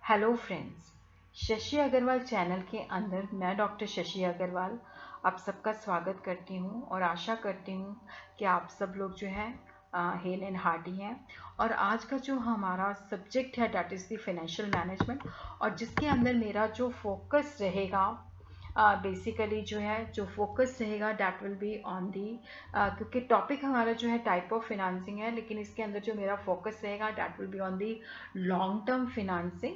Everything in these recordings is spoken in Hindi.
Hello friends, Shashi Agarwal channel के अंदर मैं डॉक्टर शशि अग्रवाल आप सबका स्वागत करती हूँ और आशा करती हूँ कि आप सब लोग जो है हेल एंड हार्टी हैं। और आज का जो हमारा सब्जेक्ट है that is the financial management, और जिसके अंदर मेरा जो फोकस रहेगा बेसिकली जो फोकस रहेगा दैट विल बी ऑन दी, क्योंकि टॉपिक हमारा जो है टाइप ऑफ फिनांसिंग है, लेकिन इसके अंदर जो मेरा फोकस रहेगा that will be on the long term financing.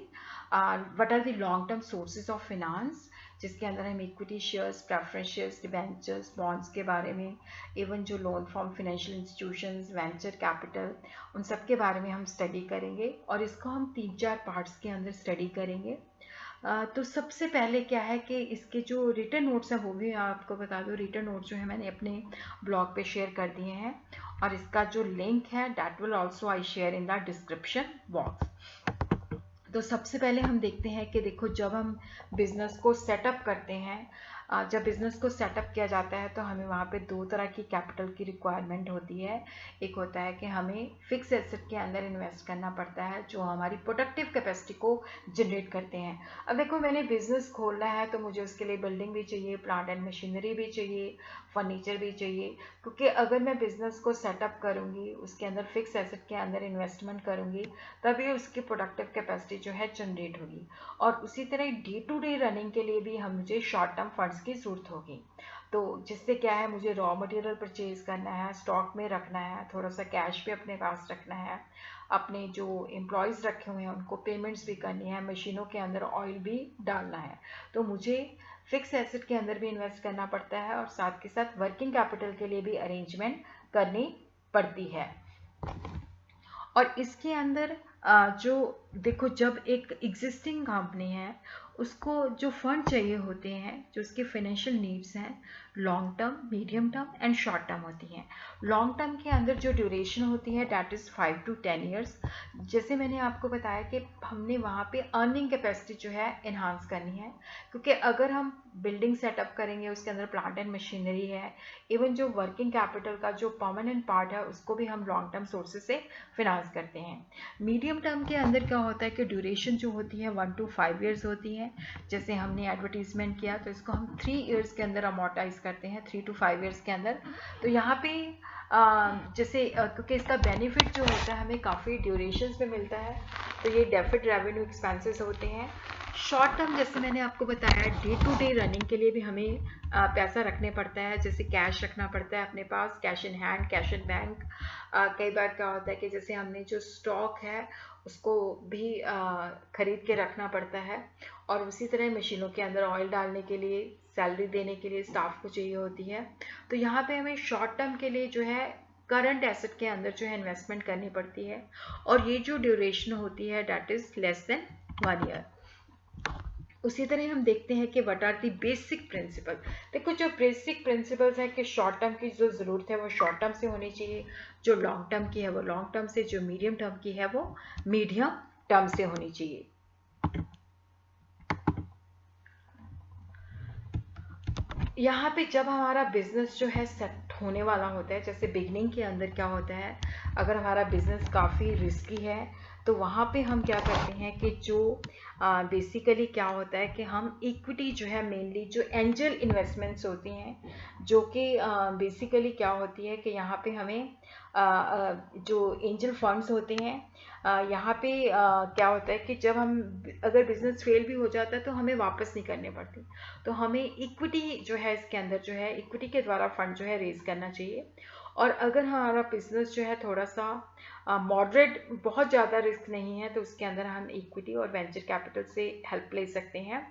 What are the long term sources of finance, जिसके अंदर हम equity shares, preference shares, debentures, bonds के बारे में, इवन जो loan from financial institutions, venture capital, उन सब के बारे में हम स्टडी करेंगे। और इसको हम 3-4 पार्ट्स के अंदर स्टडी करेंगे। तो सबसे पहले क्या है कि इसके जो रिटन नोट्स हैं वो भी आपको बता दूँ। रिटन नोट्स जो है मैंने अपने ब्लॉग पे शेयर कर दिए हैं, और इसका जो लिंक है that will also I share in the description box. तो सबसे पहले हम देखते हैं कि देखो, जब हम बिज़नेस को सेटअप करते हैं, जब बिज़नेस को सेटअप किया जाता है तो हमें वहाँ पे 2 तरह की कैपिटल की रिक्वायरमेंट होती है। एक होता है कि हमें फिक्स एसेट के अंदर इन्वेस्ट करना पड़ता है जो हमारी प्रोडक्टिव कैपेसिटी को जनरेट करते हैं। अब देखो, मैंने बिज़नेस खोलना है तो मुझे उसके लिए बिल्डिंग भी चाहिए, प्लांट एंड मशीनरी भी चाहिए, फर्नीचर भी चाहिए, क्योंकि अगर मैं बिज़नेस को सेटअप करूँगी, उसके अंदर फिक्स एसेट के अंदर इन्वेस्टमेंट करूँगी, तभी उसकी प्रोडक्टिव कैपेसिटी जो है जनरेट होगी। और उसी तरह डे टू डे रनिंग के लिए भी मुझे शॉर्ट टर्म फंड्स की ज़रूरत होगी। तो जिससे क्या है, मुझे रॉ मटेरियल परचेज करना है, स्टॉक में रखना है, थोड़ा सा कैश भी अपने पास रखना है, अपने जो एम्प्लॉयज़ रखे हुए हैं उनको पेमेंट्स भी करनी है, मशीनों के अंदर ऑयल भी डालना है। तो मुझे फिक्स एसेट के अंदर भी इन्वेस्ट करना पड़ता है, और साथ के साथ वर्किंग कैपिटल के लिए भी अरेंजमेंट करनी पड़ती है। और इसके अंदर जो देखो, जब एक एग्जिस्टिंग कंपनी है उसको जो फंड चाहिए होते हैं, जो उसके फाइनेंशियल नीड्स हैं, long term, medium term and short term होती हैं। लॉन्ग टर्म के अंदर जो ड्यूरेशन होती है दैट इज़ 5 to 10 ईयर्स। जैसे मैंने आपको बताया कि हमने वहाँ पे अर्निंग कैपेसिटी जो है इन्हांस करनी है, क्योंकि अगर हम बिल्डिंग सेटअप करेंगे, उसके अंदर प्लांट एंड मशीनरी है, इवन जो वर्किंग कैपिटल का जो परमानेंट पार्ट है उसको भी हम लॉन्ग टर्म सोर्सेज से फिनांस करते हैं। मीडियम टर्म के अंदर क्या होता है कि ड्यूरेशन जो होती है 1 to 5 ईयर्स होती है। जैसे हमने एडवर्टीजमेंट किया तो इसको हम 3 ईयर्स के अंदर अमोर्टाइज करते हैं, 3 to 5 ईयर्स के अंदर। तो यहाँ पे जैसे क्योंकि इसका बेनिफिट जो होता है हमें काफ़ी ड्यूरेशन में मिलता है, तो ये डेफिड रेवेन्यू एक्सपेंसेस होते हैं। शॉर्ट टर्म, जैसे मैंने आपको बताया, डे टू डे रनिंग के लिए भी हमें पैसा रखने पड़ता है, जैसे कैश रखना पड़ता है अपने पास, cash in hand, cash in bank. कई बार क्या होता है कि जैसे हमने जो स्टॉक है उसको भी खरीद के रखना पड़ता है, और उसी तरह मशीनों के अंदर ऑयल डालने के लिए, सैलरी देने के लिए स्टाफ को चाहिए होती है। तो यहाँ पे हमें शॉर्ट टर्म के लिए जो है करंट एसेट के अंदर जो है इन्वेस्टमेंट करनी पड़ती है, और ये जो ड्यूरेशन होती है that is less than 1 year. उसी तरह हम देखते हैं कि what are the basic principle. देखो, जो बेसिक प्रिंसिपल्स हैं कि शॉर्ट टर्म की जो ज़रूरत है वो शॉर्ट टर्म से होनी चाहिए, जो लॉन्ग टर्म की है वो लॉन्ग टर्म से, जो मीडियम टर्म की है वो मीडियम टर्म से होनी चाहिए। यहाँ पे जब हमारा बिजनेस जो है सेट होने वाला होता है, जैसे बिगनिंग के अंदर क्या होता है, अगर हमारा बिजनेस काफ़ी रिस्की है तो वहाँ पे हम क्या करते हैं कि जो बेसिकली क्या होता है कि हम इक्विटी जो है, मेनली जो एंजल इन्वेस्टमेंट्स होती हैं, जो कि बेसिकली क्या होती है कि यहाँ पे हमें जो एंजल फंड्स होते हैं, यहाँ पे क्या होता है कि जब हम अगर बिजनेस फेल भी हो जाता है तो हमें वापस नहीं करने पड़ती। तो हमें इक्विटी जो है, इसके अंदर जो है इक्विटी के द्वारा फंड जो है रेज करना चाहिए। और अगर हमारा बिजनेस जो है थोड़ा सा मॉडरेट, बहुत ज़्यादा रिस्क नहीं है, तो उसके अंदर हम इक्विटी और वेंचर कैपिटल से हेल्प ले सकते हैं,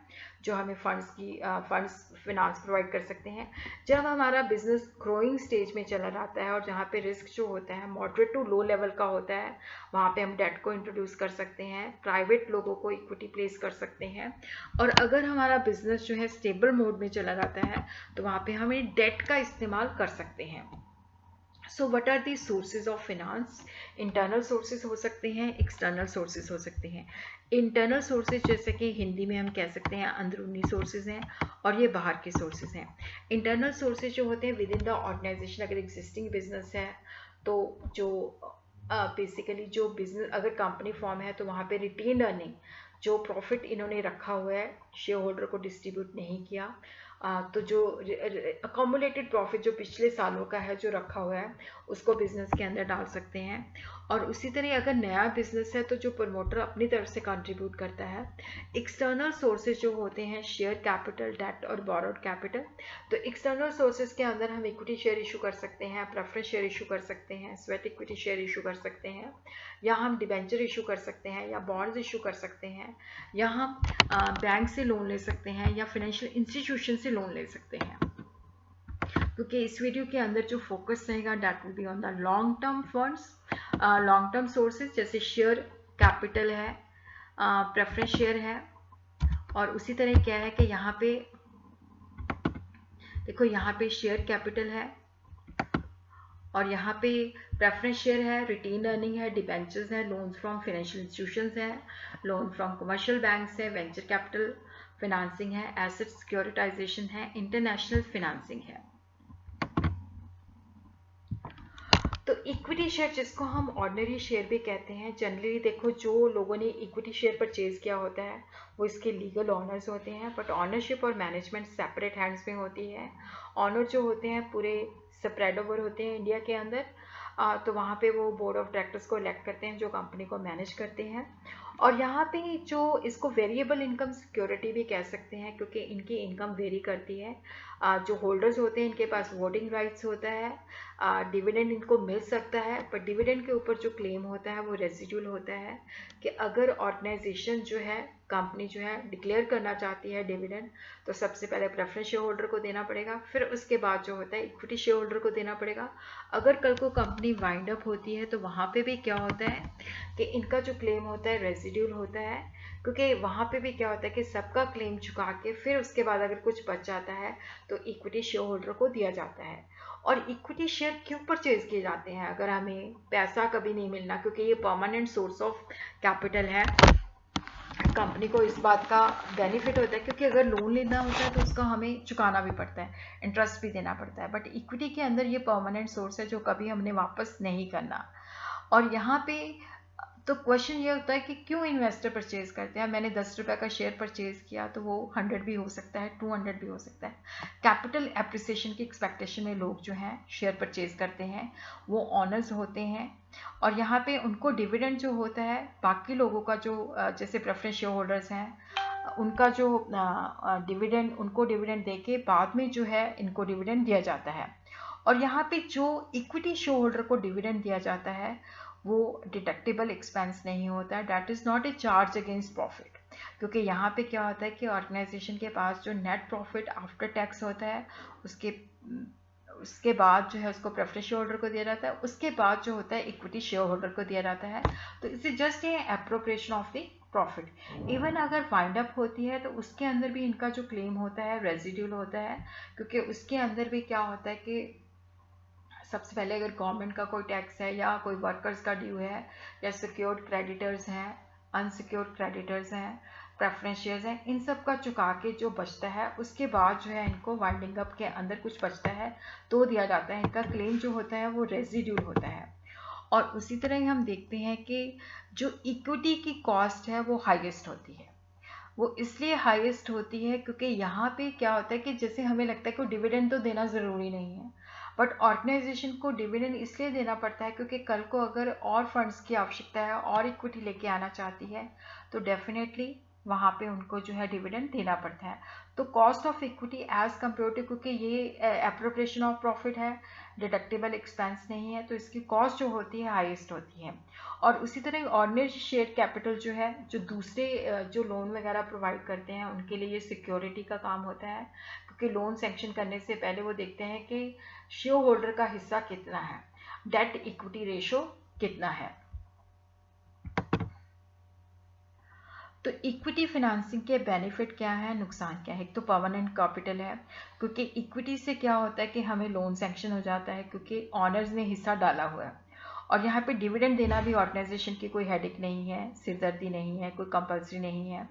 जो हमें फंड्स फिनांस प्रोवाइड कर सकते हैं। जब हमारा बिजनेस ग्रोइंग स्टेज में चला जाता है और जहाँ पे रिस्क जो होता है मॉडरेट टू लो लेवल का होता है, वहाँ पे हम डेट को इंट्रोड्यूस कर सकते हैं, प्राइवेट लोगों को इक्विटी प्लेस कर सकते हैं। और अगर हमारा बिजनेस जो है स्टेबल मोड में चला जाता है तो वहाँ पे हमें डेट का इस्तेमाल कर सकते हैं। So what are the sources of finance? Internal sources हो सकते हैं, एक्सटर्नल सोर्सेज हो सकते हैं। इंटरनल सोर्सेज जैसे कि हिंदी में हम कह सकते हैं अंदरूनी सोर्सेज हैं, और ये बाहर के सोर्सेज हैं। इंटरनल सोर्सेज जो होते हैं विद इन द ऑर्गेनाइजेशन, अगर एग्जिस्टिंग बिजनेस है तो जो बेसिकली जो बिजनेस अगर कंपनी फॉर्म है तो वहाँ पे रिटेन अर्निंग जो प्रॉफिट इन्होंने रखा हुआ है शेयर होल्डर को डिस्ट्रीब्यूट नहीं किया, तो जो अकोमुलेटेड प्रॉफिट जो पिछले सालों का है जो रखा हुआ है उसको बिजनेस के अंदर डाल सकते हैं। और उसी तरह अगर नया बिजनेस है तो जो प्रमोटर अपनी तरफ से कंट्रीब्यूट करता है। एक्सटर्नल सोर्सेज जो होते हैं शेयर कैपिटल, डेट और बोरोड कैपिटल। तो एक्सटर्नल सोर्सेज के अंदर हम इक्विटी शेयर इशू कर सकते हैं, प्रेफरेंस शेयर इशू कर सकते हैं, स्वेट इक्विटी शेयर इशू कर सकते हैं, या हम डिबेंचर इशू कर सकते हैं, या बॉन्ड्स इशू कर सकते हैं, या हम बैंक से लोन ले सकते हैं, या फाइनेंशियल इंस्टीट्यूशन से लोन ले सकते हैं। क्योंकि इस वीडियो के अंदर जो फोकस रहेगा that will be on the long term funds, long term sources जैसे शेयर कैपिटल है, प्रेफरेंस शेयर है। और उसी तरह क्या है कि यहाँ पे देखो, यहाँ पे शेयर कैपिटल है और यहाँ पे प्रेफरेंस शेयर है, रिटेन अर्निंग है, डिबेंचर्स है, लोन्स फ्रॉम फाइनेंशियल इंस्टीट्यूशंस है, लोन फ्रॉम कमर्शियल बैंक्स है, वेंचर कैपिटल फाइनेंसिंग है, एसेट सिक्योरिटाइजेशन है, इंटरनेशनल फाइनेंसिंग है। तो इक्विटी शेयर जिसको हम ऑर्डिनरी शेयर भी कहते हैं, जनरली देखो जो लोगों ने इक्विटी शेयर परचेज किया होता है वो इसके लीगल ऑनर्स होते हैं, बट ऑनरशिप और मैनेजमेंट सेपरेट हैंड्स में होती है। ऑनर जो होते हैं पूरे स्प्रेड ओवर होते हैं इंडिया के अंदर, तो वहाँ पे वो बोर्ड ऑफ डायरेक्टर्स को इलेक्ट करते हैं जो कंपनी को मैनेज करते हैं। और यहाँ पे जो इसको वेरिएबल इनकम सिक्योरिटी भी कह सकते हैं क्योंकि इनकी इनकम वेरी करती है। जो होल्डर्स होते हैं इनके पास वोटिंग राइट्स होता है, डिविडेंड इनको मिल सकता है, पर डिविडेंड के ऊपर जो क्लेम होता है वो रेजिडुअल होता है कि अगर ऑर्गेनाइजेशन जो है, कंपनी जो है डिक्लेयर करना चाहती है डिविडेंड, तो सबसे पहले प्रेफरेंस शेयर होल्डर को देना पड़ेगा, फिर उसके बाद जो होता है इक्विटी शेयर होल्डर को देना पड़ेगा। अगर कल को कंपनी वाइंड अप होती है तो वहाँ पे भी क्या होता है कि इनका जो क्लेम होता है रेजिडुअल होता है, क्योंकि वहाँ पे भी क्या होता है कि सबका क्लेम चुका के फिर उसके बाद अगर कुछ बच जाता है तो इक्विटी शेयर होल्डर को दिया जाता है। और इक्विटी शेयर क्यों परचेज किए जाते हैं? अगर हमें पैसा कभी नहीं मिलना, क्योंकि ये परमानेंट सोर्स ऑफ कैपिटल है, कंपनी को इस बात का बेनिफिट होता है क्योंकि अगर लोन लेना होता है तो उसका हमें चुकाना भी पड़ता है, इंटरेस्ट भी देना पड़ता है, बट इक्विटी के अंदर ये परमानेंट सोर्स है जो कभी हमने वापस नहीं करना। और यहाँ पे तो क्वेश्चन ये होता है कि क्यों इन्वेस्टर परचेज करते हैं? मैंने 10 रुपये का शेयर परचेज किया तो वो 100 भी हो सकता है, 200 भी हो सकता है। कैपिटल एप्रिसिएशन की एक्सपेक्टेशन में लोग जो हैं शेयर परचेज करते हैं, वो ऑनर्स होते हैं। और यहाँ पे उनको डिविडेंड जो होता है बाकी लोगों का जो जैसे प्रेफरेंस शेयर होल्डर्स हैं उनका जो डिविडेंड, उनको डिविडेंड दे के बाद में जो है इनको डिविडेंड दिया जाता है। और यहाँ पे जो इक्विटी शेयर होल्डर को डिविडेंड दिया जाता है वो डिडक्टेबल एक्सपेंस नहीं होता है, that is not a charge against profit. क्योंकि यहाँ पे क्या होता है कि ऑर्गेनाइजेशन के पास जो नेट प्रॉफिट आफ्टर टैक्स होता है उसके बाद जो है उसको प्रेफरेंस शेयर होल्डर को दिया जाता है, उसके बाद जो होता है इक्विटी शेयर होल्डर को दिया जाता है। तो इसे just a appropriation of the profit. Even अगर वाइंड अप होती है तो उसके अंदर भी इनका जो क्लेम होता है रेजिडुअल होता है, क्योंकि उसके अंदर भी क्या होता है कि सबसे पहले अगर गवर्नमेंट का कोई टैक्स है या कोई वर्कर्स का ड्यू है या सिक्योर्ड क्रेडिटर्स हैं, अनसिक्योर्ड क्रेडिटर्स हैं, प्रेफरेंस शेयर्स हैं, इन सब का चुका के जो बचता है उसके बाद जो है इनको वाइंडिंग अप के अंदर कुछ बचता है तो दिया जाता है। इनका क्लेम जो होता है वो रेजिड्यूल होता है। और उसी तरह ही हम देखते हैं कि जो इक्विटी की कॉस्ट है वो हाईएस्ट होती है। वो इसलिए हाईएस्ट होती है क्योंकि यहाँ पे क्या होता है कि जैसे हमें लगता है कि डिविडेंड तो देना ज़रूरी नहीं है, बट ऑर्गेनाइजेशन को डिविडेंड इसलिए देना पड़ता है क्योंकि कल को अगर और फंड्स की आवश्यकता है और इक्विटी लेके आना चाहती है तो डेफिनेटली वहाँ पे उनको जो है डिविडेंड देना पड़ता है। तो cost of equity as compare to, क्योंकि ये एप्रोप्रिएशन ऑफ प्रॉफिट है, डिडक्टेबल एक्सपेंस नहीं है, तो इसकी कॉस्ट जो होती है हाईएस्ट होती है। और उसी तरह ऑर्डिनरी शेयर कैपिटल जो है, जो दूसरे जो लोन वगैरह प्रोवाइड करते हैं उनके लिए ये सिक्योरिटी का काम होता है, क्योंकि लोन सैंक्शन करने से पहले वो देखते हैं कि शेयर होल्डर का हिस्सा कितना है, डेट इक्विटी रेशो कितना है। तो इक्विटी फाइनेंसिंग के बेनिफिट क्या है, नुकसान क्या है? एक तो परमानेंट कैपिटल है, क्योंकि इक्विटी से क्या होता है कि हमें लोन सैंक्शन हो जाता है क्योंकि ऑनर्स ने हिस्सा डाला हुआ है। और यहाँ पे डिविडेंड देना भी ऑर्गेनाइजेशन की कोई हेडेक नहीं है, सिरदर्दी नहीं है, कोई कंपल्सरी नहीं है।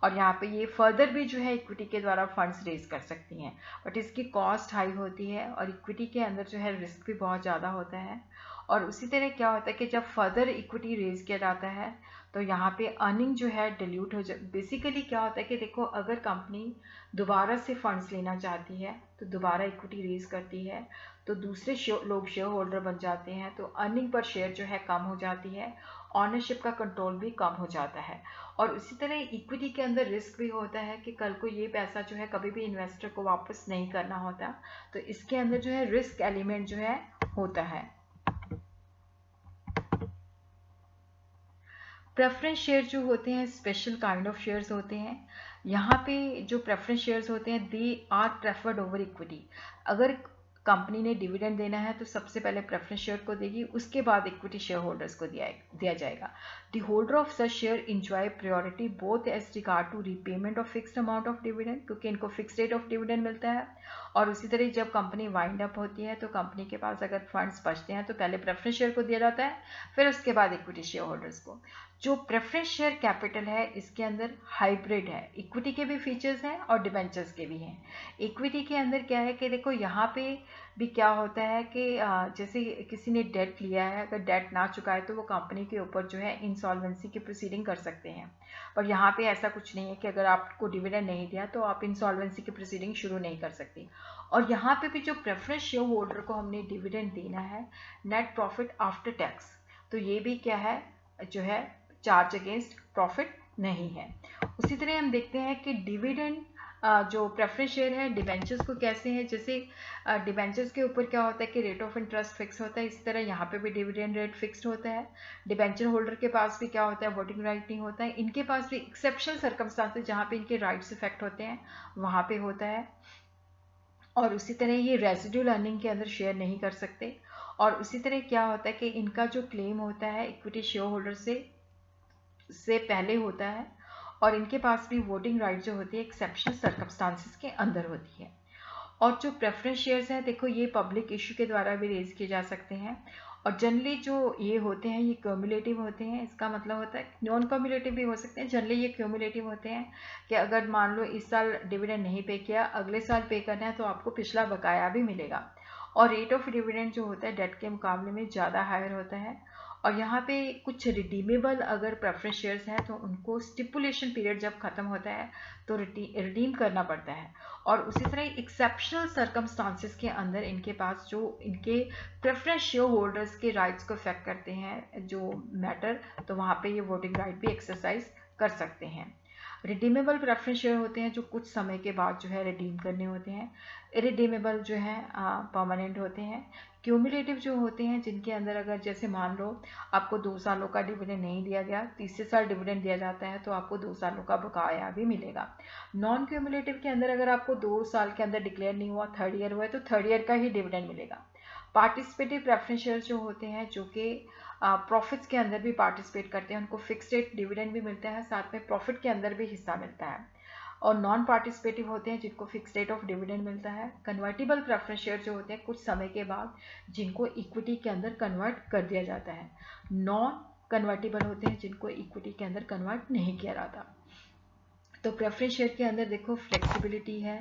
और यहाँ पे ये फर्दर भी जो है इक्विटी के द्वारा फंड्स रेज कर सकती हैं, बट इसकी कॉस्ट हाई होती है और इक्विटी के अंदर जो है रिस्क भी बहुत ज़्यादा होता है। और उसी तरह क्या होता है कि जब फर्दर इक्विटी रेज किया जाता है तो यहाँ पे अर्निंग जो है डिल्यूट हो जाए। बेसिकली क्या होता है कि देखो, अगर कंपनी दोबारा से फंड्स लेना चाहती है तो दोबारा इक्विटी रेज करती है, तो दूसरे लोग शेयर होल्डर बन जाते हैं, तो अर्निंग पर शेयर जो है कम हो जाती है, ऑनरशिप का कंट्रोल भी कम हो जाता है। और उसी तरह इक्विटी के अंदर रिस्क भी होता है कि कल को ये पैसा जो है कभी भी इन्वेस्टर को वापस नहीं करना होता, तो इसके अंदर जो है रिस्क एलिमेंट जो है होता है। प्रेफरेंस शेयर जो होते हैं स्पेशल काइंड ऑफ शेयर्स होते हैं। यहाँ पे जो प्रेफरेंस शेयर्स होते हैं they are preferred over equity. अगर कंपनी ने डिविडेंड देना है तो सबसे पहले प्रेफरेंस शेयर को देगी, उसके बाद इक्विटी शेयर होल्डर्स को दिया जाएगा। The holder of such share enjoy priority both as regard to repayment of fixed amount of dividend, क्योंकि इनको फिक्स रेट ऑफ डिविडेंड मिलता है। और उसी तरह जब कंपनी वाइंड अप होती है तो कंपनी के पास अगर फंड्स बचते हैं तो पहले प्रेफरेंस शेयर को दिया जाता है, फिर उसके बाद इक्विटी शेयर होल्डर्स को। जो प्रेफरेंस शेयर कैपिटल है इसके अंदर हाइब्रिड है, इक्विटी के भी फीचर्स हैं और डिबेंचर्स के भी हैं। इक्विटी के अंदर क्या है कि देखो, यहाँ पे भी क्या होता है कि जैसे किसी ने डेट लिया है, अगर डेट ना चुकाए तो वो कंपनी के ऊपर जो है इंसॉल्वेंसी की प्रोसीडिंग कर सकते हैं। पर यहाँ पे ऐसा कुछ नहीं है कि अगर आपको डिविडेंड नहीं दिया तो आप इंसॉल्वेंसी की प्रोसीडिंग शुरू नहीं कर सकती। और यहाँ पे भी जो प्रेफरेंस शेयर होल्डर को हमने डिविडेंड देना है नेट प्रॉफिट आफ्टर टैक्स, तो ये भी क्या है जो है चार्ज अगेंस्ट प्रॉफिट नहीं है। उसी तरह हम देखते हैं कि डिविडेंड जो प्रेफरेंस शेयर है डिबेंचर्स को कैसे है। जैसे डिबेंचर्स के ऊपर क्या होता है कि रेट ऑफ इंटरेस्ट फिक्स होता है, इसी तरह यहाँ पे भी डिविडेंड रेट फिक्स्ड होता है। डिबेंचर होल्डर के पास भी क्या होता है, वोटिंग राइट नहीं होता है। इनके पास भी एक्सेप्शनल सर्कमस्टांसेस जहाँ पे इनके राइट्स इफेक्ट होते हैं वहाँ पे होता है। और उसी तरह ये रेजिडुअल अर्निंग के अंदर शेयर नहीं कर सकते। और उसी तरह क्या होता है कि इनका जो क्लेम होता है इक्विटी शेयर होल्डर से पहले होता है, और इनके पास भी वोटिंग राइट जो होती है एक्सेप्शनल सर्कमस्टांसेस के अंदर होती है। और जो प्रेफरेंस शेयर्स हैं देखो, ये पब्लिक इशू के द्वारा भी रेज किए जा सकते हैं। और जनरली जो ये होते हैं ये क्यूमुलेटिव होते हैं, इसका मतलब होता है नॉन क्यूमुलेटिव भी हो सकते हैं। जनरली ये क्यूमुलेटिव होते हैं कि अगर मान लो इस साल डिविडेंड नहीं पे किया, अगले साल पे करना है तो आपको पिछला बकाया भी मिलेगा। और रेट ऑफ डिविडेंड जो होता है डेट के मुकाबले में ज़्यादा हायर होता है। और यहाँ पे कुछ रिडीमेबल अगर प्रेफरेंस शेयर्स हैं तो उनको स्टिपुलेशन पीरियड जब खत्म होता है तो रिडीम करना पड़ता है। और उसी तरह एक्सेप्शनल सर्कमस्टांसेस के अंदर इनके पास जो इनके प्रेफरेंस शेयर होल्डर्स के राइट्स को अफेक्ट करते हैं जो मैटर, तो वहाँ पे ये वोटिंग राइट भी एक्सरसाइज कर सकते हैं। रिडीमेबल प्रेफरेंस शेयर होते हैं जो कुछ समय के बाद जो है रिडीम करने होते हैं। इरिडीमेबल जो है परमानेंट होते हैं। क्यूमुलेटिव जो होते हैं जिनके अंदर अगर जैसे मान लो आपको 2 सालों का डिविडेंड नहीं दिया गया, तीसरे साल डिविडेंड दिया जाता है तो आपको 2 सालों का बकाया भी मिलेगा। नॉन क्यूमुलेटिव के अंदर अगर आपको 2 साल के अंदर डिक्लेयर नहीं हुआ, 3rd ईयर हुआ है तो 3rd ईयर का ही डिविडेंड मिलेगा। पार्टिसिपेटिव प्रेफरेंस शेयर जो होते हैं जो कि प्रॉफिट्स के अंदर भी पार्टिसिपेट करते हैं, उनको फिक्स रेट डिविडेंड भी मिलता है, साथ में प्रॉफिट के अंदर भी हिस्सा मिलता है। और नॉन पार्टिसिपेटिव होते हैं जिनको फिक्स रेट ऑफ डिविडेंड मिलता है। कन्वर्टिबल प्रेफरेंस शेयर जो होते हैं कुछ समय के बाद जिनको इक्विटी के अंदर कन्वर्ट कर दिया जाता है। नॉन कन्वर्टिबल होते हैं जिनको इक्विटी के अंदर कन्वर्ट नहीं किया जाता। तो प्रेफरेंस शेयर के अंदर देखो फ्लेक्सिबिलिटी है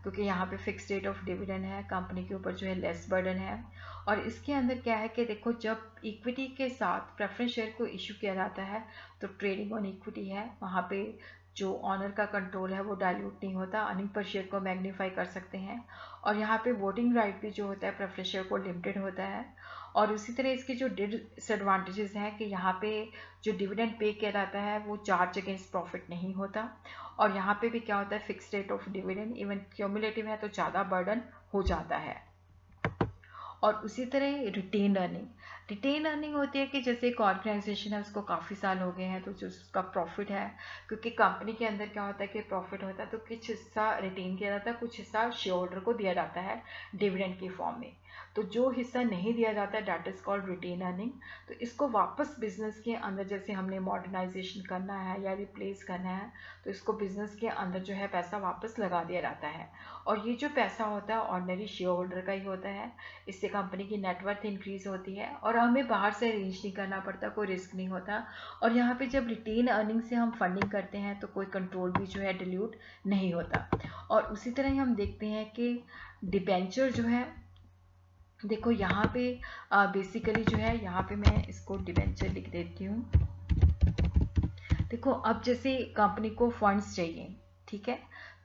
क्योंकि यहाँ पे फिक्स रेट ऑफ डिविडेंड है, कंपनी के ऊपर जो है लेस बर्डन है। और इसके अंदर क्या है कि देखो, जब इक्विटी के साथ प्रेफरेंस शेयर को इशू किया जाता है तो ट्रेडिंग ऑन इक्विटी है, वहाँ पे जो ऑनर का कंट्रोल है वो डाइल्यूट नहीं होता, अर्निंग पर शेयर को मैग्नीफाई कर सकते हैं। और यहाँ पे वोटिंग राइट भी जो होता है प्रेफरेंस शेयर को लिमिटेड होता है। और उसी तरह इसके जो डिसएडवांटेजेस हैं कि यहाँ पे जो डिविडेंड पे किया जाता है वो चार्ज अगेंस्ट प्रॉफिट नहीं होता। और यहाँ पे भी क्या होता है fix rate of dividend, even cumulative है तो ज़्यादा बर्डन हो जाता है। और उसी तरह रिटेन अर्निंग होती है कि जैसे एक ऑर्गेनाइजेशन है उसको काफ़ी साल हो गए हैं तो जो उसका प्रॉफिट है, क्योंकि कंपनी के अंदर क्या होता है कि प्रॉफिट होता है तो कुछ हिस्सा रिटेन किया जाता है, कुछ हिस्सा शेयर होल्डर को दिया जाता है डिविडेंड के फॉर्म में। तो जो हिस्सा नहीं दिया जाता है that is called retain earning. तो इसको वापस बिजनेस के अंदर जैसे हमने मॉडर्नाइजेशन करना है या रिप्लेस करना है तो इसको बिजनेस के अंदर जो है पैसा वापस लगा दिया जाता है। और ये जो पैसा होता है ऑर्डिनरी शेयर होल्डर का ही होता है, इससे कंपनी की नेटवर्थ इंक्रीज होती है और हमें बाहर से अरेंज नहीं करना पड़ता, कोई रिस्क नहीं होता। और यहाँ पे जब रिटेन अर्निंग से हम फंडिंग करते हैं तो कोई कंट्रोल भी जो है डिल्यूट नहीं होता। और उसी तरह ही हम देखते हैं कि डिबेंचर जो है देखो यहाँ पे बेसिकली जो है, यहाँ पे मैं इसको डिबेंचर लिख देती हूँ। देखो अब जैसे कंपनी को फंड्स चाहिए, ठीक है,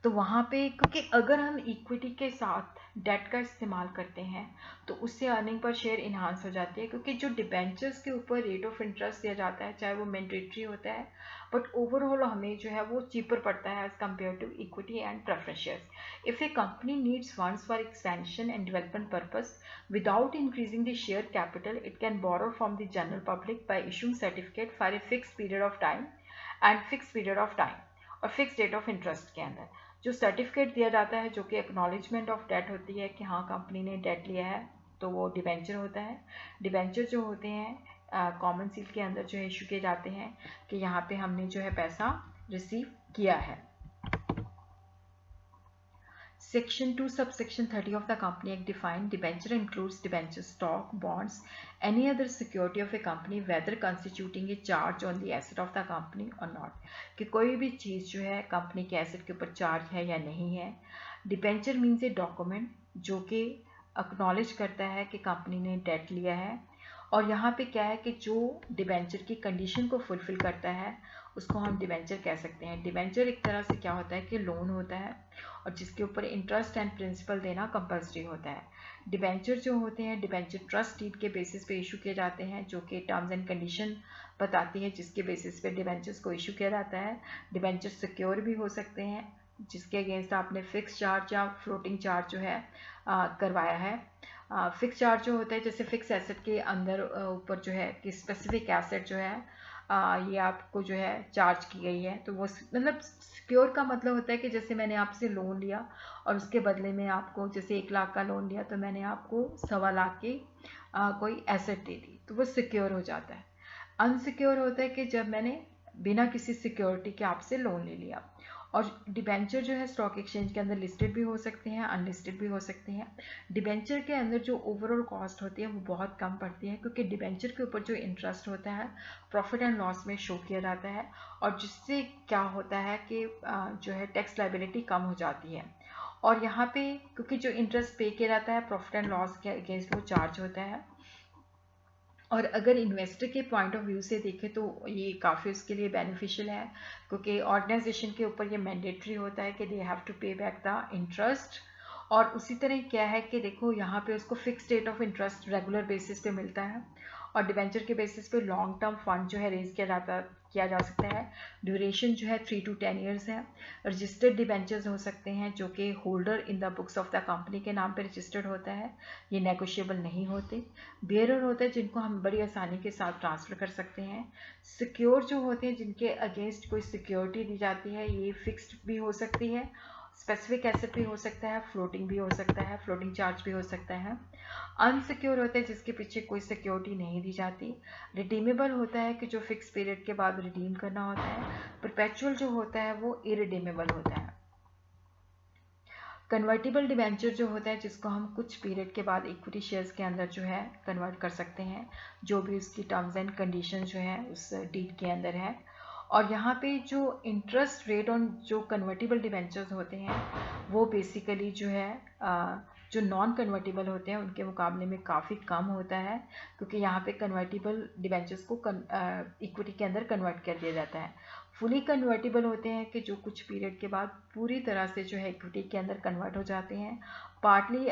तो वहाँ पे क्योंकि अगर हम इक्विटी के साथ डेट का इस्तेमाल करते हैं तो उससे अर्निंग पर शेयर इन्हांस हो जाती है, क्योंकि जो डिबेंचर्स के ऊपर रेट ऑफ इंटरेस्ट दिया जाता है चाहे वो मैंडेटरी होता है, बट ओवरऑल हमें जो है वो चीपर पड़ता है as compare to equity and preference shares. If a company needs funds for expansion and development purpose without increasing the share capital, it can borrow from the general public by issuing certificate for a fixed period of time and fixed period of time और फिक्स डेट ऑफ इंटरेस्ट के अंदर जो सर्टिफिकेट दिया जाता है, जो कि एक्नॉलेजमेंट ऑफ डेट होती है कि हाँ कंपनी ने डेट लिया है, तो वो डिबेंचर होता है। डिबेंचर जो होते हैं कॉमन सील के अंदर जो है इशू किए जाते हैं कि यहाँ पे हमने जो है पैसा रिसीव किया है। Section 2, subsection 30 of the Company Act define debenture includes debenture stock, bonds, any other security of a company whether constituting a charge on the asset of the company or not, कि कोई भी चीज़ जो है कंपनी के एसेट के ऊपर चार्ज है या नहीं है। डिबेंचर मीन्स ए डॉक्यूमेंट जो कि एक्नॉलेज करता है कि कंपनी ने डेट लिया है, और यहाँ पे क्या है कि जो डिबेंचर की कंडीशन को फुलफिल करता है उसको हम डिबेंचर कह सकते हैं। डिबेंचर एक तरह से क्या होता है कि लोन होता है और जिसके ऊपर इंटरेस्ट एंड प्रिंसिपल देना कंपल्सरी होता है। डिबेंचर जो होते हैं डिबेंचर ट्रस्ट डीड के बेसिस पे इशू किए जाते हैं, जो कि टर्म्स एंड कंडीशन बताती है जिसके बेसिस पे डिबेंचर्स को इशू किया जाता है। डिबेंचर सिक्योर भी हो सकते हैं जिसके अगेंस्ट आपने फिक्स चार्ज या फ्लोटिंग चार्ज जो है करवाया है। फिक्स चार्ज जो होता है जैसे फिक्स एसेट के अंदर ऊपर जो है कि स्पेसिफिक एसेट जो है ये आपको जो है चार्ज की गई है, तो वो मतलब सिक्योर का मतलब होता है कि जैसे मैंने आपसे लोन लिया और उसके बदले में आपको जैसे 1 लाख का लोन लिया तो मैंने आपको 1.25 लाख की कोई एसेट दे दी, तो वो सिक्योर हो जाता है। अनसिक्योर होता है कि जब मैंने बिना किसी सिक्योरिटी के आपसे लोन ले लिया। और डिबेंचर जो है स्टॉक एक्सचेंज के अंदर लिस्टेड भी हो सकते हैं, अनलिस्टेड भी हो सकते हैं। डिबेंचर के अंदर जो ओवरऑल कॉस्ट होती है वो बहुत कम पड़ती है, क्योंकि डिबेंचर के ऊपर जो इंटरेस्ट होता है प्रॉफिट एंड लॉस में शो किया जाता है, और जिससे क्या होता है कि जो है टैक्स लाइबिलिटी कम हो जाती है। और यहाँ पे क्योंकि जो इंटरेस्ट पे किया जाता है प्रॉफिट एंड लॉस के अगेंस्ट वो चार्ज होता है। और अगर इन्वेस्टर के पॉइंट ऑफ व्यू से देखें तो ये काफ़ी उसके लिए बेनिफिशियल है, क्योंकि ऑर्गेनाइजेशन के ऊपर ये मैंडेटरी होता है कि दे हैव टू पे बैक द इंटरेस्ट। और उसी तरह क्या है कि देखो यहाँ पे उसको fix rate of interest regular basis पे मिलता है, और डिबेंचर के बेसिस पे लॉन्ग टर्म फंड जो है रेज किया जा सकता है। ड्यूरेशन जो है 3 to 10 ईयर्स है। रजिस्टर्ड डिबेंचर्स हो सकते हैं जो कि holder in the books of the company के नाम पे रजिस्टर्ड होता है, ये नेगोशिएबल नहीं होते। बेयरर होता है जिनको हम बड़ी आसानी के साथ ट्रांसफ़र कर सकते हैं। सिक्योर जो होते हैं जिनके अगेंस्ट कोई सिक्योरिटी दी जाती है, ये फिक्स्ड भी हो सकती है, स्पेसिफिक एसेट भी हो सकता है, फ्लोटिंग भी हो सकता है, फ्लोटिंग चार्ज भी हो सकता है। अनसिक्योर होता है जिसके पीछे कोई सिक्योरिटी नहीं दी जाती। रिडीमेबल होता है कि जो फिक्स पीरियड के बाद रिडीम करना होता है। परपेचुअल जो होता है वो इरिडीमेबल होता है। कन्वर्टिबल डिबेंचर जो होता है जिसको हम कुछ पीरियड के बाद इक्विटी शेयर्स के अंदर जो है कन्वर्ट कर सकते हैं, जो भी उसकी टर्म्स एंड कंडीशन जो है उस डीड के अंदर है। और यहाँ पे जो इंटरेस्ट रेट ऑन जो कन्वर्टिबल डिबेंचर्स होते हैं वो बेसिकली जो है जो नॉन कन्वर्टिबल होते हैं उनके मुकाबले में काफ़ी कम होता है, क्योंकि यहाँ पे कन्वर्टिबल डिबेंचर्स को इक्विटी के अंदर कन्वर्ट कर दिया जाता है। फुली कन्वर्टिबल होते हैं कि जो कुछ पीरियड के बाद पूरी तरह से जो है इक्विटी के अंदर कन्वर्ट हो जाते हैं। पार्टली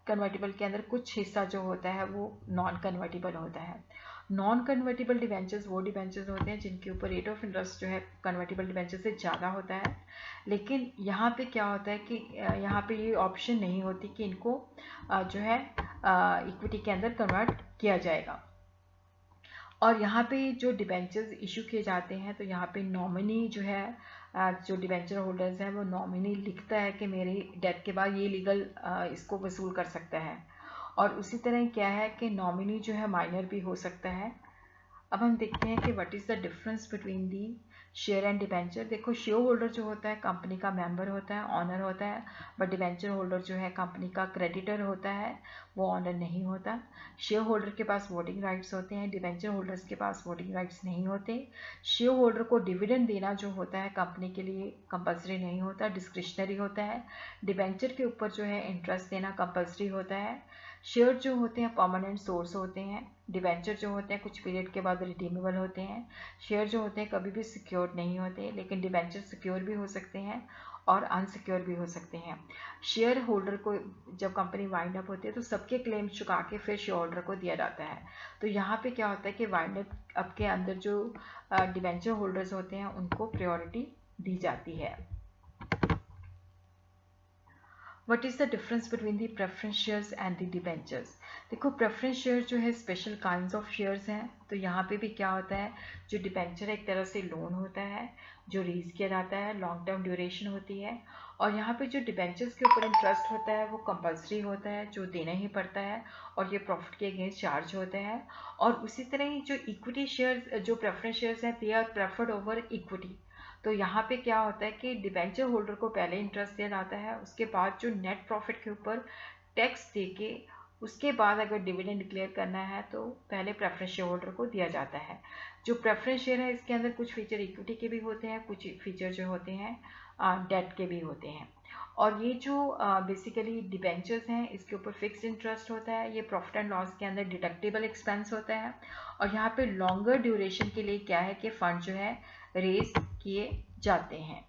कन्वर्टिबल के अंदर कुछ हिस्सा जो होता है वो नॉन कन्वर्टिबल होता है। नॉन कन्वर्टिबल डिबेंचर्स वो डिबेंचर्स होते हैं जिनके ऊपर रेट ऑफ इंटरेस्ट जो है कन्वर्टिबल डिबेंचर से ज़्यादा होता है, लेकिन यहाँ पे क्या होता है कि यहाँ पे ये ऑप्शन नहीं होती कि इनको जो है इक्विटी के अंदर कन्वर्ट किया जाएगा। और यहाँ पे जो डिबेंचर्स इशू किए जाते हैं तो यहाँ पे नॉमिनी जो है जो डिबेंचर होल्डर्स हैं वो नॉमिनी लिखता है कि मेरी डेथ के बाद ये लीगल इसको वसूल कर सकता है। और उसी तरह क्या है कि नॉमिनी जो है माइनर भी हो सकता है। अब हम देखते हैं कि what is the difference between the share and debenture. देखो शेयर होल्डर जो होता है कंपनी का मेंबर होता है, ऑनर होता है, बट डिबेंचर होल्डर जो है कंपनी का क्रेडिटर होता है, वो ऑनर नहीं होता। शेयर होल्डर के पास वोटिंग राइट्स होते हैं, डिबेंचर होल्डर्स के पास वोटिंग राइट्स नहीं होते। शेयर होल्डर को डिविडेंड देना जो होता है कंपनी के लिए कंपल्सरी नहीं होता, डिस्क्रिशनरी होता है। डिबेंचर के ऊपर जो है इंटरेस्ट देना कंपल्सरी होता है। शेयर जो होते हैं परमानेंट सोर्स होते हैं, डिबेंचर जो होते हैं कुछ पीरियड के बाद रिडीमेबल होते हैं, शेयर जो होते हैं कभी भी सिक्योर्ड नहीं होते, लेकिन डिबेंचर सिक्योर भी हो सकते हैं और अनसिक्योर भी हो सकते हैं। शेयर होल्डर को जब कंपनी वाइंड अप होती है तो सबके क्लेम चुका के फिर शेयर होल्डर को दिया जाता है। तो यहाँ पे क्या होता है कि वाइंड अप के अंदर जो डिबेंचर होल्डर्स होते हैं उनको प्रायोरिटी दी जाती है। What is the difference between the preference shares and the debentures. देखो प्रेफरेंस शेयर जो है स्पेशल काइंड ऑफ शेयर्स हैं। तो यहाँ पे भी क्या होता है, जो डिबेंचर एक तरह से लोन होता है जो रीज किया जाता है, लॉन्ग टर्म ड्यूरेशन होती है, और यहाँ पे जो डिबेंचर्स के ऊपर इंटरेस्ट होता है वो कंपल्सरी होता है, जो देना ही पड़ता है, और ये प्रॉफिट के अगेंस्ट चार्ज होते हैं। और उसी तरह ही जो इक्विटी शेयर्स, जो प्रेफरेंस शेयर्स हैं, they are preferred over equity. तो यहाँ पे क्या होता है कि डिबेंचर होल्डर को पहले इंटरेस्ट दिया जाता है, उसके बाद जो नेट प्रॉफिट के ऊपर टैक्स दे के उसके बाद अगर डिविडेंड डिक्लेयर करना है तो पहले प्रेफरेंस शेयर होल्डर को दिया जाता है। जो प्रेफरेंस शेयर है इसके अंदर कुछ फीचर इक्विटी के भी होते हैं, कुछ फीचर जो होते हैं डेट के भी होते हैं। और ये जो बेसिकली डिबेंचर्स हैं इसके ऊपर फिक्स्ड इंटरेस्ट होता है, ये प्रॉफिट एंड लॉस के अंदर डिडक्टेबल एक्सपेंस होता है, और यहाँ पे लॉन्गर ड्यूरेशन के लिए क्या है कि फंड जो है रेज किए जाते हैं।